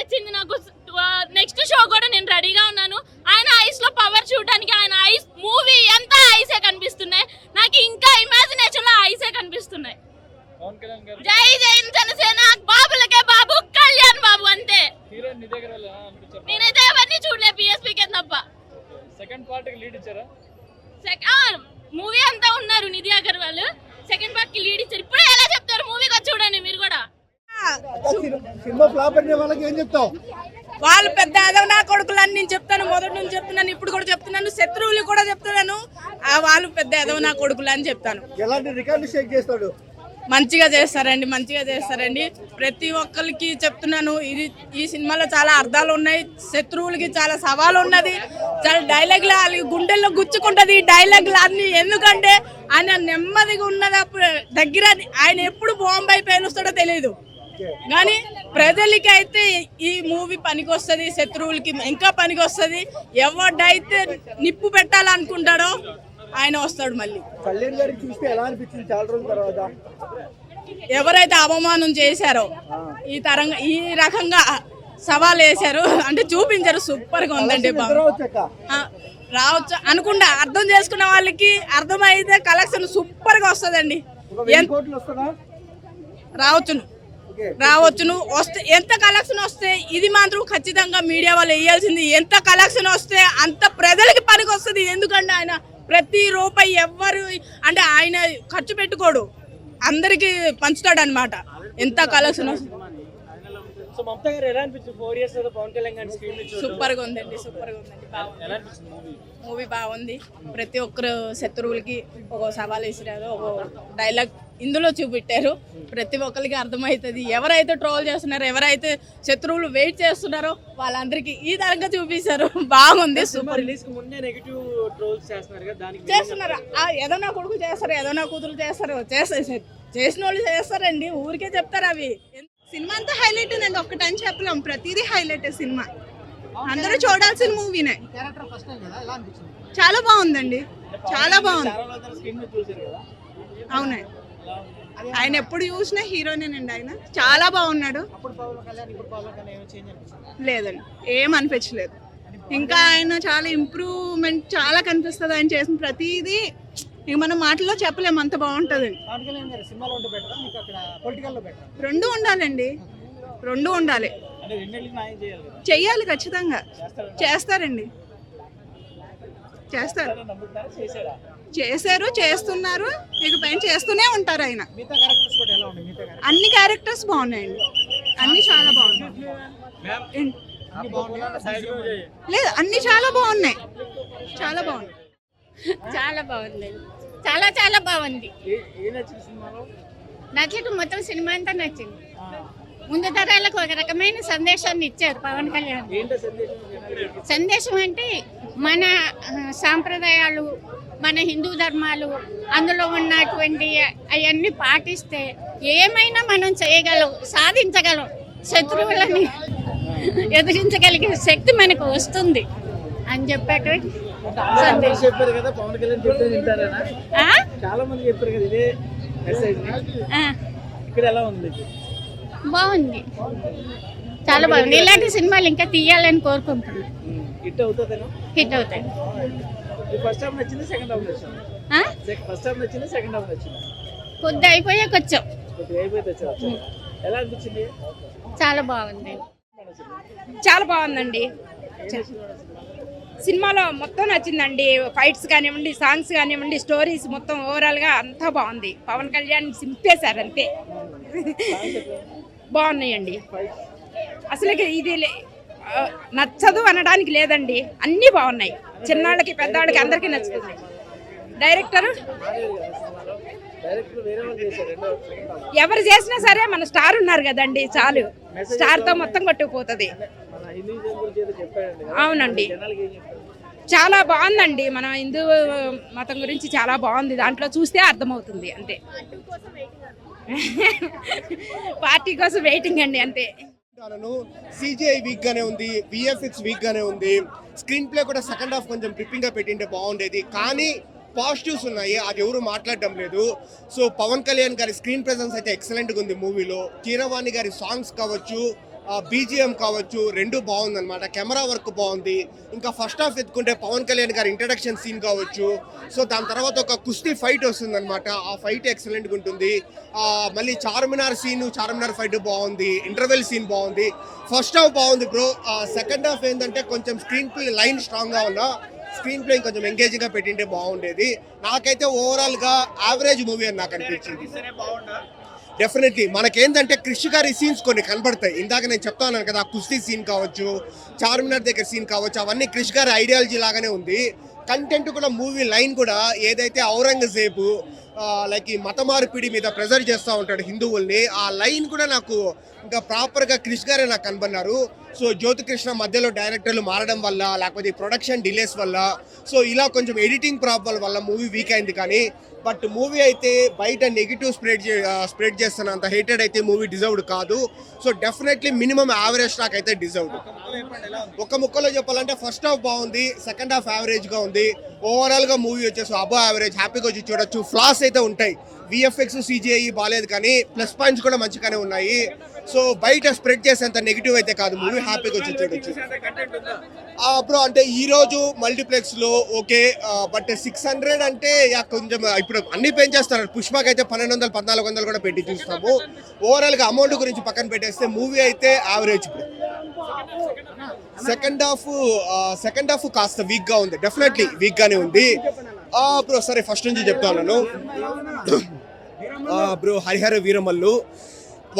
నచ్చింది నాకు. Next show కూడా నేను రెడీగా ఉన్నాను. ఆయన ఐస్ లో పవర్ చూడడానికి ఆయన ఐస్ మూవీ అంతా ఐసే కనిపిస్తున్నాయి నాకు. ఇంకా ఇమాజినేషన్ లో ఐసే కనిపిస్తున్నాయి. జై జై జనసేన, బాబులకే బాబు, కళ్యాణ్ బాబు అంతే. నేనైతే ఎవరిని చూడలే, పిఎస్పీకే తప్ప. సెకండ్ పార్ట్ కి లీడ్ ఇచ్చారా? మూవీ అంతా ఉన్నారు నిధి అగర్వాల్, సెకండ్ పార్ట్ కి లీడ్ ఇచ్చారు. ఇప్పుడు ఎలా చెప్తారు, మూవీకి వచ్చి చూడండి మీరు కూడా. సినిమా ఫ్లాప్ అయిన వాళ్ళకి ఏం చెప్తావు? వాళ్ళు పెద్ద అదవనా కొడుకులు అని నేను చెప్తాను, మొదటి నుంచి చెప్తున్నాను, ఇప్పుడు కూడా చెప్తున్నాను, శత్రువులు కూడా చెప్తున్నాను. వాళ్ళు పెద్ద అదవనా కొడుకులు అని చెప్తాను. ఎలాంటి రికార్డు షేక్ చేస్తాడు? మంచిగా చేస్తారండి, మంచిగా చేస్తారండి. ప్రతి ఒక్కరికి చెప్తున్నాను, ఈ సినిమాలో చాలా అర్థాలు ఉన్నాయి. శత్రువులకి చాలా సవాలు ఉన్నది. చాలా డైలాగ్లు వాళ్ళ గుండెల్లో గుచ్చుకుంటది డైలాగ్లు అన్ని. ఎందుకంటే ఆయన నెమ్మదిగా ఉన్నది దగ్గర, ఆయన ఎప్పుడు బాంబే పేలుస్తాడో తెలియదు. కానీ ప్రజలకి అయితే ఈ మూవీ పనికి వస్తుంది, శత్రువులకి ఇంకా పనికి వస్తుంది. ఎవడైతే నిప్పు పెట్టాలనుకుంటాడో ఆయన వస్తాడు మళ్ళీ. కళ్యాణ్ గారికి చూస్తే ఎలా అనిపించింది చాలా రోజుల తర్వాత? ఎవరైతే అవమానం చేశారో ఈ రకంగా సవాల్ వేశారు అంటే చూపించారు, సూపర్ గా ఉందండి. రావచ్చు అనుకుంటా, అర్థం చేసుకున్న వాళ్ళకి అర్థమైతే కలెక్షన్ సూపర్ గా వస్తుందండి. రావచ్చును వస్తే ఎంత కలెక్షన్ వస్తే ఇది మాత్రం ఖచ్చితంగా మీడియా వాళ్ళు వేయాల్సింది. ఎంత కలెక్షన్ వస్తే అంత ప్రజలకి పనికి వస్తుంది. ఎందుకంటే ఆయన ప్రతి రూపాయి ఎవ్వరు అంటే ఆయన ఖర్చు పెట్టుకోడు, అందరికి పంచుతాడు అనమాట. ఎంత కలెక్షన్ వస్తుంది. సూపర్ గా ఉందండి, సూపర్ గా ఉందండి. మూవీ బాగుంది. ప్రతి ఒక్కరు శత్రువులకి ఒక సవాల్ వేసినారు, ఒక డైలాగ్ ఇందులో చూపెట్టారు. ప్రతి ఒక్కరికి అర్థమవుతుంది. ఎవరైతే ట్రోల్ చేస్తున్నారో, ఎవరైతే శత్రువులు వెయిట్ చేస్తున్నారో వాళ్ళందరికీ ఈ తరంగా చూపించారు. బాగుంది, సూపర్. చేస్తున్నారు, ఏదైనా కొడుకు చేస్తారు, ఏదైనా కూతురు చేస్తారు, చేసిన వాళ్ళు చేస్తారండి, ఊరికే చెప్తారు అవి. సినిమా అంతా హైలైట్ అండి, ఒక్క టైం చెప్పలేం, ప్రతిదీ హైలైట్. సినిమా అందరూ చూడాల్సిన మూవీనే. చాలా బాగుందండి, చాలా బాగుంది. అవునండి, ఆయన ఎప్పుడు చూసినా హీరోనేనండి. ఆయన చాలా బాగున్నాడు. లేదండి, ఏం అనిపించలేదు. ఇంకా ఆయన చాలా ఇంప్రూవ్మెంట్ చాలా కనిపిస్తుంది. ఆయన చేసిన ప్రతిదీ ఇక మనం మాటల్లో చెప్పలేము, అంత బాగుంటుందండి. రెండు ఉండాలండి, రెండు ఉండాలి, చెయ్యాలి, ఖచ్చితంగా చేస్తారండి. చేశారు, చేస్తున్నారు, ఇక పైన చేస్తూనే ఉంటారు. ఆయన అన్ని క్యారెక్టర్స్ బాగున్నాయండి, అన్ని చాలా బాగున్నాయి. లేదు, అన్ని చాలా బాగున్నాయి, చాలా బాగున్నాయి. చాలా బాగుంది, చాలా చాలా బాగుంది. నచ్చింది, మొత్తం సినిమా అంతా నచ్చింది. ముందు తరాలకు ఒక రకమైన సందేశాన్ని ఇచ్చారు పవన్ కళ్యాణ్. సందేశం అంటే మన సాంప్రదాయాలు, మన హిందూ ధర్మాలు, అందులో ఉన్నటువంటి అవన్నీ పాటిస్తే ఏమైనా మనం చేయగలం, సాధించగలం, శత్రువులని ఎదిరించగలిగే శక్తి మనకు వస్తుంది అని చెప్పేటువంటి సందేశం. బాగుంది, చాలా బాగుంది. ఇలాంటి సినిమాలు ఇంకా తీయాలని కోరుకుంటున్నాను. హిట్ అవుతాయి. కొద్ది అయిపోయాక వచ్చాం. చాలా బాగుంది, చాలా బాగుందండి. సినిమాలో మొత్తం నచ్చిందండి. ఫైట్స్ కానివ్వండి, సాంగ్స్ కానివ్వండి, స్టోరీస్ మొత్తం ఓవరాల్గా అంతా బాగుంది. పవన్ కళ్యాణ్ సింపేశారు అంతే. బాగున్నాయండి. అసలు ఇది నచ్చదు అనడానికి లేదండి, అన్నీ బాగున్నాయి. చిన్నాళ్ళకి పెద్దవాళ్ళకి అందరికీ నచ్చుతుంది. డైరెక్టర్ ఎవరు చేసినా సరే మన స్టార్ ఉన్నారు కదండి, చాలు. స్టార్తో మొత్తం కొట్టుకుపోతుంది. అవునండి, చాలా బాగుందండి. మన హిందూ మతం గురించి చాలా బాగుంది. దాంట్లో చూస్తే అర్థమవుతుంది అంతే. పార్టీ కోసం వెయిటింగ్ అండి అంతే. సిజిఐ వీక్ గానే ఉంది, విఎఫ్ఎక్స్ వీక్ గానే ఉంది. స్క్రీన్ ప్లే కూడా సెకండ్ హాఫ్ కొంచెం గ్రిప్పింగ్ గా పెట్టింటే బాగుండేది. కానీ పాజిటివ్స్ ఉన్నాయి, అది ఎవరు మాట్లాడడం లేదు. సో పవన్ కళ్యాణ్ గారి స్క్రీన్ ప్రెజెన్స్ అయితే ఎక్సలెంట్ గా ఉంది మూవీలో. కీరవాణి గారి సాంగ్స్ కావచ్చు, బీజిఎం కావచ్చు రెండు బాగుందన్నమాట. కెమెరా వర్క్ బాగుంది. ఇంకా ఫస్ట్ హాఫ్ ఎత్తుకుంటే పవన్ కళ్యాణ్ గారి ఇంట్రడక్షన్ సీన్ కావచ్చు. సో దాని తర్వాత ఒక కుస్తీ ఫైట్ వస్తుందన్నమాట. ఆ ఫైట్ ఎక్సలెంట్గా ఉంటుంది. మళ్ళీ చార్మినార్ ఫైట్ బాగుంది. ఇంటర్వెల్ సీన్ బాగుంది. ఫస్ట్ హాఫ్ బాగుంది బ్రో. సెకండ్ హాఫ్ ఏంటంటే కొంచెం స్క్రీన్ ప్లే లైన్ స్ట్రాంగ్గా ఉన్నా స్క్రీన్ ప్లే కొంచెం ఎంగేజింగ్గా పెట్టింటే బాగుండేది. నాకైతే ఓవరాల్గా యావరేజ్ మూవీ అని నాకు అనిపించింది. డెఫినెట్లీ మనకేంటంటే క్రిష్ గారి సీన్స్ కొన్ని కనబడతాయి. ఇందాక నేను చెప్తా ఉన్నాను కదా, కుస్తీ సీన్ కావచ్చు, చార్మినార్ దగ్గర సీన్ కావచ్చు, అవన్నీ క్రిష్ గారి ఐడియాలజీ లాగానే ఉంది. కంటెంట్ కూడా మూవీ లైన్ కూడా ఏదైతే ఔరంగజేబు లైక్ ఈ మత మార్పిడి మీద ప్రెజర్ చేస్తూ ఉంటాడు హిందువుల్ని, ఆ లైన్ కూడా నాకు ఇంకా ప్రాపర్గా క్రిష్ గారే నాకు కనబడినారు. సో జ్యోతికృష్ణ మధ్యలో డైరెక్టర్లు మారడం వల్ల లేకపోతే ప్రొడక్షన్ డిలేస్ వల్ల సో ఇలా కొంచెం ఎడిటింగ్ ప్రాబ్లం వల్ల మూవీ వీక్ అయింది. కానీ బట్ మూవీ అయితే బయట నెగిటివ్ స్ప్రెడ్ చేస్తున్నంత హేటెడ్ అయితే మూవీ డిజర్వ్డ్ కాదు. So definitely minimum average stock అయితే డిజర్వ్డ్. ఒక ముక్కలో చెప్పాలంటే ఫస్ట్ హాఫ్ బాగుంది, సెకండ్ హాఫ్ యావరేజ్గా ఉంది. ఓవరాల్గా మూవీ వచ్చేసి అబో యావరేజ్, హ్యాపీగా వచ్చి చూడొచ్చు. ఫ్లాస్ అయితే ఉంటాయి, విఎఫ్ఎక్స్ సిజిఐ బాగాలేదు, కానీ ప్లస్ పాయింట్స్ కూడా మంచిగానే ఉన్నాయి. సో బయట స్ప్రెడ్ చేసేంత నెగిటివ్ అయితే కాదు మూవీ, హ్యాపీగా వచ్చి చూడొచ్చు. బ్రో అంటే ఈ రోజు మల్టీప్లెక్స్ లో ఓకే, బట్ 600 అంటే కొంచెం ఇప్పుడు అన్ని పెంచేస్తున్నారు. పుష్పకి అయితే 1200-1400 కూడా పెట్టి చూస్తాము. ఓవరాల్ గా అమౌంట్ గురించి పక్కన పెట్టేస్తే మూవీ అయితే యావరేజ్. సెకండ్ హాఫ్ కాస్త వీక్ గా ఉంది, డెఫినెట్లీ వీక్ గానే ఉంది బ్రో. సరే ఫస్ట్ నుంచి చెప్తా ఉన్నాను బ్రో. హరిహర వీరమల్లు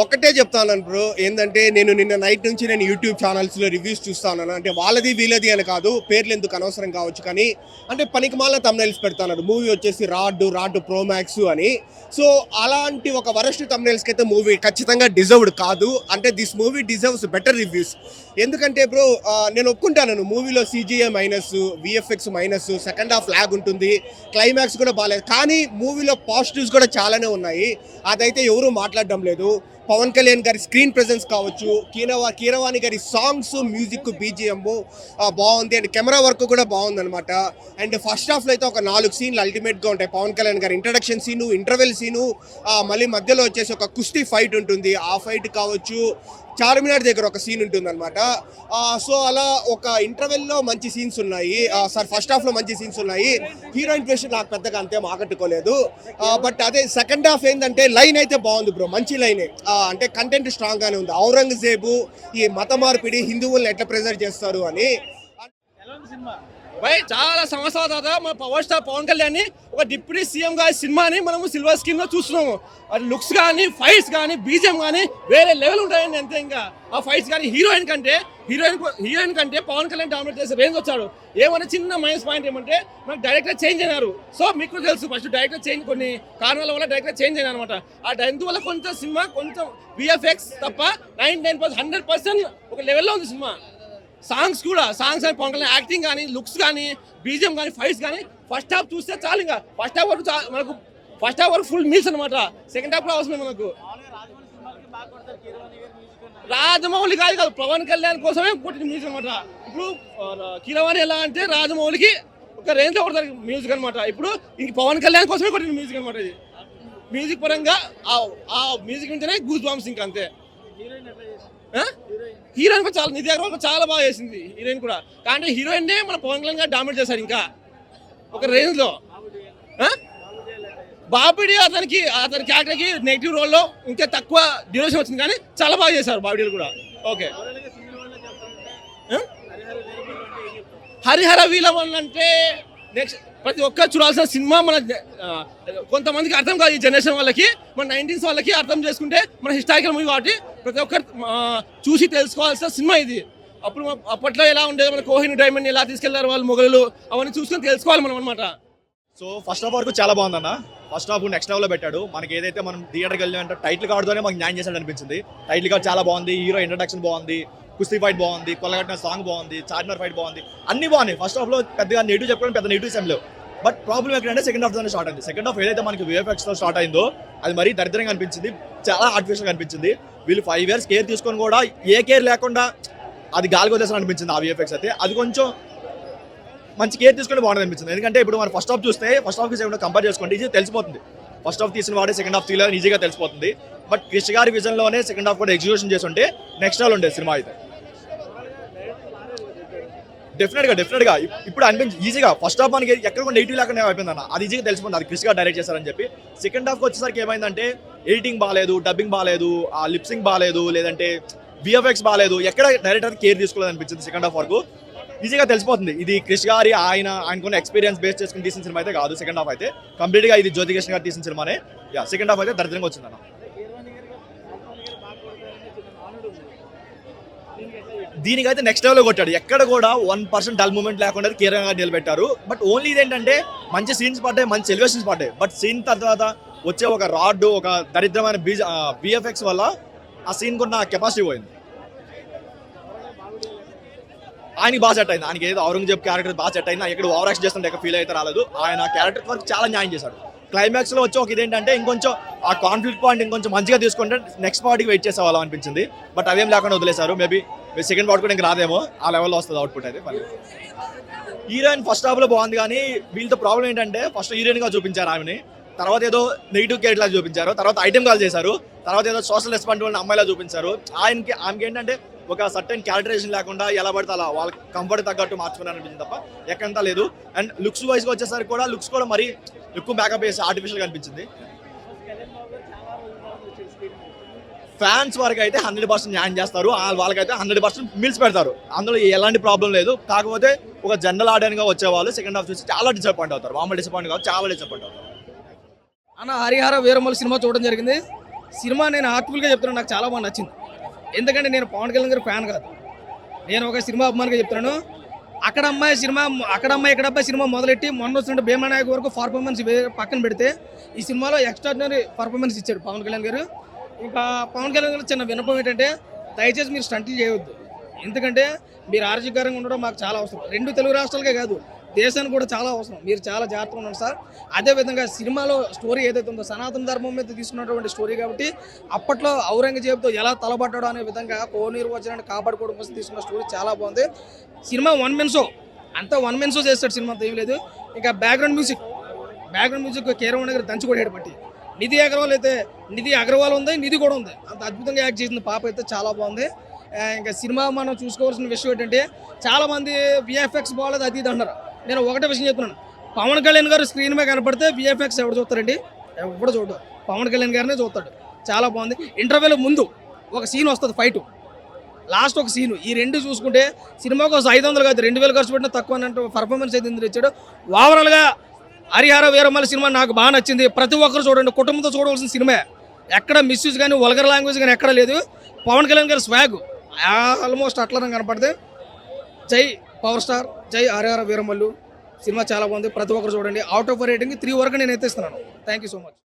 ఒకటే చెప్తాను బ్రో, ఏంటంటే నేను నిన్న నైట్ నుంచి నేను యూట్యూబ్ ఛానల్స్లో రివ్యూస్ చూస్తా ఉన్నాను. అంటే వాళ్ళది వీళ్ళది అని కాదు, పేర్లు ఎందుకు అనవసరం కావచ్చు, కానీ అంటే పనికిమాలిన తమ్నైల్స్ పెడతాను. మూవీ వచ్చేసి రాడ్ ప్రోమాక్స్ అని. సో అలాంటి ఒక వరస్ట్ తమ్నైల్స్కి అయితే మూవీ ఖచ్చితంగా డిజర్వ్డ్ కాదు. అంటే this movie deserves better reviews. ఎందుకంటే బ్రో నేను ఒప్పుకుంటాను, మూవీలో CGI minus, VFX minus, second half lag ఉంటుంది, క్లైమాక్స్ కూడా బాగాలేదు. కానీ మూవీలో పాజిటివ్స్ కూడా చాలానే ఉన్నాయి, అదైతే ఎవరు మాట్లాడడం లేదు. పవన్ కళ్యాణ్ గారి స్క్రీన్ ప్రెజెన్స్ కావచ్చు, కీరవాణి గారి సాంగ్స్, మ్యూజిక్, బీజిఎం బాగుంది. అండ్ కెమెరా వర్క్ కూడా బాగుంది అనమాట. అండ్ ఫస్ట్ హాఫ్లో అయితే ఒక 4 సీన్లు అల్టిమేట్గా ఉంటాయి. పవన్ కళ్యాణ్ గారి ఇంట్రడక్షన్ సీను, ఇంటర్వెల్ సీను, మళ్ళీ మధ్యలో వచ్చేసి ఒక కుస్తీ ఫైట్ ఉంటుంది, ఆ ఫైట్ కావచ్చు. చార్మినార్ దగ్గర ఒక సీన్ ఉంటుంది అనమాట. సో అలా ఒక ఇంటర్వెల్లో మంచి సీన్స్ ఉన్నాయి, ఫస్ట్ హాఫ్లో మంచి సీన్స్ ఉన్నాయి. హీరోయిన్ పేషన్ నాకు పెద్దగా అంతే ఆకట్టుకోలేదు. బట్ అదే సెకండ్ హాఫ్ ఏంటంటే లైన్ అయితే బాగుంది బ్రో, మంచి లైనే. అంటే కంటెంట్ స్ట్రాంగ్గానే ఉంది. ఔరంగజేబు ఈ మత మార్పిడి హిందువుల్ని ఎట్లా ప్రెజర్ చేస్తారు అని. భయ్ చాలా సంవత్సరాల తర్వాత మన పవర్ స్టార్ పవన్ కళ్యాణ్ ఒక డిప్యూటీ సీఎం గారి సినిమాని మనము సిల్వర్ స్క్రీన్ లో చూస్తున్నాము. అది లుక్స్ కానీ, ఫైట్స్ కానీ, బీజిఎం కానీ వేరే లెవెల్ ఉంటాయండి అంతే. ఇంకా ఆ ఫైట్స్ కానీ హీరోయిన్ కంటే పవన్ కళ్యాణ్ డామినేట్ చేసే రేంజ్ వచ్చాడు. ఏమన్నా చిన్న మైనస్ పాయింట్ ఏమంటే మనకు డైరెక్టర్ చేంజ్ అయినారు. సో మీకు తెలుసు ఫస్ట్ డైరెక్టర్ చేంజ్, కొన్ని కారణాల వల్ల డైరెక్టర్ చేంజ్ అయినా అనమాట. అందువల్ల కొంచెం సినిమా కొంచెం విఎఫ్ఎక్స్ తప్ప 99% 100% ఒక లెవెల్లో ఉంది సినిమా. సాంగ్స్ అని పవన్ కళ్యాణ్ యాక్టింగ్ కానీ, లుక్స్ కానీ, బీజిఎం కానీ, ఫైట్స్ కానీ ఫస్ట్ హాఫ్ చూస్తే చాలు. ఇంకా ఫస్ట్ హాఫ్ వరకు ఫుల్ మీల్స్ అనమాట. సెకండ్ హాఫ్ లో అవసరం మనకు. రాజమౌళి కాదు పవన్ కళ్యాణ్ కోసమే కొట్టిన మ్యూజిక్ అనమాట. ఇప్పుడు కీరవాణి ఎలా అంటే రాజమౌళికి ఒక రేంజ్ లో కొడతారు మ్యూజిక్ అనమాట. ఇప్పుడు ఇంక పవన్ కళ్యాణ్ కోసమే కొట్టిన మ్యూజిక్ అనమాట. ఇది మ్యూజిక్ పరంగా ఆ మ్యూజిక్ నుంచేనే గూస్ బాంబ్స్ ఇంకా అంతే. హీరోయిన్ కూడా చాలా, నిధి అగర్వాల్ చాలా బాగా చేసింది హీరోయిన్ కూడా. కానీ హీరోయిన్ మన పవన్ కళ్యాణ్ గారు డామినేట్ చేశారు ఇంకా ఒక రేంజ్ లో. బాబిడి అతని క్యారెక్టర్కి నెగిటివ్ రోల్లో ఇంకా తక్కువ డ్యూరేషన్ వచ్చింది, కానీ చాలా బాగా చేశారు బాబిడీలు కూడా. ఓకే, హరిహర వీరమల్లు అంటే నెక్స్ట్ ప్రతి ఒక్కరు చూడాల్సిన సినిమా. మన కొంతమందికి అర్థం కాదు, ఈ జనరేషన్ వాళ్ళకి, మన 90s వాళ్ళకి అర్థం చేసుకుంటే మన హిస్టారికల్ మూవీ కాబట్టి ప్రతి ఒక్కరు చూసి తెలుసుకోవాల్సిన సినిమా ఇది. అప్పట్లో ఎలా ఉండేది, మన కోహినూర్ డైమండ్ ఎలా తీసుకెళ్లారు వాళ్ళు మొగలు, అవన్నీ చూసుకొని తెలుసుకోవాలి మనం అనమాట. సో ఫస్ట్ హాఫ్ వరకు చాలా బాగుందన్న. ఫస్ట్ హాఫ్ నెక్స్ట్ లెవెల్లో పెట్టాడు. మనకి ఏదైతే మనం థియేటర్కి వెళ్ళామంటే టైటిల్ కార్డుతోనే మనకు న్యాయం చేశాడు అనిపించింది. టైటిల్ కార్డ్ చాలా బాగుంది, హీరో ఇంట్రడక్షన్ బాగుంది, కుస్తీ ఫైట్ బాగుంది, కొల్లగట్టిన సాంగ్ బాగుంది, చార్మినార్ ఫైట్ బాగుంది, అన్ని బాగున్నాయి. ఫస్ట్ హాఫ్లో పెద్దగా నెగిటివ్ చెప్పుకోవడం పెద్ద నెగిటివ్స్ ఏం లేవు. బట్ ప్రాబ్లం ఎక్కడంటే సెకండ్ హాఫ్ తోనే స్టార్ట్ అయింది. సెకండ్ హాఫ్ ఏదైతే మనకి విఎఫ్ఎక్స్తో స్టార్ట్ అయిందో అది మరీ దరిద్రంగా అనిపించింది, చాలా ఆర్టిఫిషియల్గా అనిపించింది. వీళ్ళు 5 years కేర్ తీసుకొని కూడా ఏ కేర్ లేకుండా అది గాలికి వదిలేసాను అనిపించింది ఆ విఎఫ్ఎక్స్ అయితే. అది కొంచెం మంచి కేర్ తీసుకుంటే బాగుంటుంది అనిపించింది. ఎందుకంటే ఇప్పుడు మనం ఫస్ట్ హాఫ్ చూస్తే ఫస్ట్ హాఫ్కి సెకండ్ కంపేర్ చేసుకోండి, ఇది తెలిసిపోతుంది. ఫస్ట్ హాఫ్ తీసిన వాడే సెకండ్ హాఫ్ తీయాలని ఈజీగా తెలిసిపోతుంది. బట్ క్రిష్ గారి విజన్లోనే సెకండ్ హాఫ్ కూడా ఎగ్జిక్యూషన్ చేసి ఉంటే నెక్స్ట్ లెవెల్ ఉండేది సినిమా అయితే. డెఫినెట్గా ఇప్పుడు అనిపించింది ఈజీగా. ఫస్ట్ హాఫ్ మనకి ఎక్కడ కూడా నెగిటివ్ లేకుండా అయిపోయింది అన్న, అది ఈజీగా తెలిసిపోతుంది అది క్రిష్ గారు డైరెక్ట్ చేశారని చెప్పి. సెకండ్ హాఫ్కి వచ్చేసరికి ఏమైందంటే ఎడిటింగ్ బాగాలేదు, డబ్బింగ్ బాగాలేదు, ఆ లిప్సింగ్ బాగాలేదు, లేదంటే విఎఫ్ఎక్స్ బాగాలేదు, ఎక్కడ డైరెక్టర్ కేర్ తీసుకోలేదు అనిపించింది. సెకండ్ హాఫ్ వరకు ఈజీగా తెలిసిపోతుంది ఇది క్రిష్ గారి ఆయనకున్న ఎక్స్పీరియన్స్ బేస్ చేసుకుని తీసిన సినిమా అయితే కాదు. సెకండ్ హాఫ్ అయితే కంప్లీట్గా ఇది జ్యోతి కృష్ణ గారు తీసిన సినిమానే. సెకండ్ హాఫ్ అయితే దరిద్రంగా వచ్చింది అన్న. దీనికైతే నెక్స్ట్ లెవెల్లో కొట్టాడు. ఎక్కడ కూడా 1% డల్ మూమెంట్ లేకుండా కీరంగా నిలబెట్టారు. బట్ ఓన్లీ ఇదేంటంటే మంచి సీన్స్ పడ్డాయి, మంచి ఎలివేషన్స్ పడ్డాయి. బట్ సీన్ తర్వాత వచ్చే ఒక రాడ్, ఒక దరిద్రమైన విఎఫ్ఎక్స్ వల్ల ఆ సీన్ కొన్న కెపాసిటీ పోయింది. ఆయనకి బాగా సెట్ అయింది. ఆయనకి ఏదో ఔరంగజేబ్ క్యారెక్టర్ బాగా సెట్ అయింది. ఎక్కడ ఓవర్ యాక్షన్ చేస్తుంటే ఎక్కడ ఫీల్ అయితే రాలేదు. ఆయన క్యారెక్టర్ వరకు చాలా న్యాయం చేశాడు. క్లైమాక్స్ లో వచ్చి ఒక ఇదేంటంటే ఇంకొంచెం ఆ కాన్ఫ్లిక్ట్ పాయింట్ ఇంకొంచెం మంచిగా తీసుకుంటే నెక్స్ట్ పార్టీకి వెయిట్ చేసేవాళ్ళం అనిపించింది. బట్ అవేం లేకుండా వదిలేశారు. మేబీ సెకండ్ పార్ట్ కూడా ఇంకా రాదేమో, ఆ లెవెల్లో వస్తుంది అవుట్పుట్ అయితే. మళ్ళీ హీరోయిన్ ఫస్ట్ హాఫ్ లో బాగుంది, కానీ వీళ్ళతో ప్రాబ్లం ఏంటంటే ఫస్ట్ హీరోయిన్ గా చూపించారు ఆమెని, తర్వాత ఏదో నెగిటివ్ క్యారెక్టర్ లా చూపించారు, తర్వాత ఐటమ్ కాల్ చేశారు, తర్వాత ఏదో సోషల్ రెస్పాన్సిబిలిటీ అమ్మాయిలా చూపించారు. ఆమెకి ఏంటంటే ఒక సర్టెన్ క్యారెక్టరైజేషన్ లేకుండా ఎలా పడితే అలా వాళ్ళ కంఫర్ట్ తగ్గట్టు మార్చుకున్నారు అనిపించింది తప్ప ఎక్కడంతా లేదు. అండ్ లుక్స్ వైజ్గా వచ్చేసరికి కూడా లుక్స్ కూడా మరీ ఎక్కువ మేకప్ వేసి ఆర్టిఫిషియల్గా అనిపించింది. ఫ్యాన్స్ వరకు అయితే 100% న్యాయం చేస్తారు, వాళ్ళకైతే 100% మీల్స్ పెడతారు, అందులో ఎలాంటి ప్రాబ్లం లేదు. కాకపోతే ఒక జనరల్ ఆడియన్గా వచ్చేవాళ్ళు సెకండ్ హాఫ్ చూసి చాలా డిసప్పాయింట్ అవుతారు. మామూలు డిసప్పాయింట్ కాదు, చాలా డిసప్పాయింట్ అవుతారు. అన్న హరిహర వీరమల్లు సినిమా చూడడం జరిగింది. సినిమా నేను హార్ట్ఫుల్గా చెప్తున్నాను, నాకు చాలా బాగా నచ్చింది. ఎందుకంటే నేను పవన్ కళ్యాణ్ గారి ఫ్యాన్ కాదు, నేను ఒక సినిమా అభిమానిగా చెప్తున్నాను. అక్కడ అమ్మాయి ఇక్కడ అబ్బాయి సినిమా మొదలెట్టి మొన్న వచ్చినట్టు భీమనాయక్ వరకు పర్ఫార్మెన్స్ పక్కన పెడితే ఈ సినిమాలో ఎక్స్ట్రాడినరీ పర్ఫార్మెన్స్ ఇచ్చాడు పవన్ కళ్యాణ్ గారు. ఇంకా పవన్ కళ్యాణ్ గారు చిన్న విన్నపం ఏంటంటే దయచేసి మీరు స్టంట్లు చేయవద్దు, ఎందుకంటే మీరు ఆరోగ్యకరంగా ఉండడం మాకు చాలా అవసరం. 2 తెలుగు రాష్ట్రాలకే కాదు, దేశానికి కూడా చాలా అవసరం. మీరు చాలా జాగ్రత్తగా ఉండండి సార్. అదేవిధంగా సినిమాలో స్టోరీ ఏదైతే ఉందో సనాతన ధర్మం మీద తీసుకున్నటువంటి స్టోరీ కాబట్టి అప్పట్లో ఔరంగజేబుతో ఎలా తలబడ్డాడో అనే విధంగా కోనేరు వజ్రాన్ని కాపాడుకోవడం కోసం తీసుకున్న స్టోరీ చాలా బాగుంది. సినిమా 1 man షో, అంతా 1 man షో చేస్తాడు, సినిమా అంతా ఏం లేదు. ఇంకా బ్యాక్గ్రౌండ్ మ్యూజిక్ కీరవాణి గారు దంచి కొట్టాడు బట్టి. నిధి అగర్వాల్ ఉంది, నిధి కూడా ఉంది, అంత అద్భుతంగా యాక్ట్ చేసింది పాప అయితే, చాలా బాగుంది. ఇంకా సినిమా మనం చూసుకోవాల్సిన విషయం ఏంటంటే చాలామంది విఎఫ్ఎక్స్ బాగాలేదు అది ఇది అన్నారు. నేను ఒకటే విషయం చెప్తున్నాను, పవన్ కళ్యాణ్ గారు స్క్రీన్ మీద కనపడితే విఎఫ్ఎక్స్ ఎవరు చూస్తారండి? ఎవరు చూడడు, పవన్ కళ్యాణ్ గారినే చూస్తాడు. చాలా బాగుంది. ఇంటర్వ్యూలో ముందు ఒక సీన్ వస్తుంది, ఫైట్ లాస్ట్ ఒక సీను, ఈ 2 చూసుకుంటే సినిమాకు 500 కాదు 2000 ఖర్చు పెట్టిన తక్కువ అన్నట్టు పర్ఫార్మెన్స్ అయితే ఇందులో ఇచ్చాడు. ఓవరాల్గా హరిహర వీరమల్లు సినిమా నాకు బాగా నచ్చింది. ప్రతి ఒక్కరు చూడండి, కుటుంబంతో చూడవలసిన సినిమా. ఎక్కడ మిస్యూజ్ కానీ వల్గర్ లాంగ్వేజ్ కానీ ఎక్కడ లేదు. పవన్ కళ్యాణ్ గారి స్వాగ్ ఆల్మోస్ట్ అట్లా కనపడితే జై పవర్ స్టార్, జై హరిహర వీరమల్లు సినిమా చాలా బాగుంది. ప్రతి ఒక్కరు చూడండి. అవుట్ ఆఫ్ రేటింగ్ 3 వరకు నేను ఎత్తేస్తున్నాను. Thank you so much.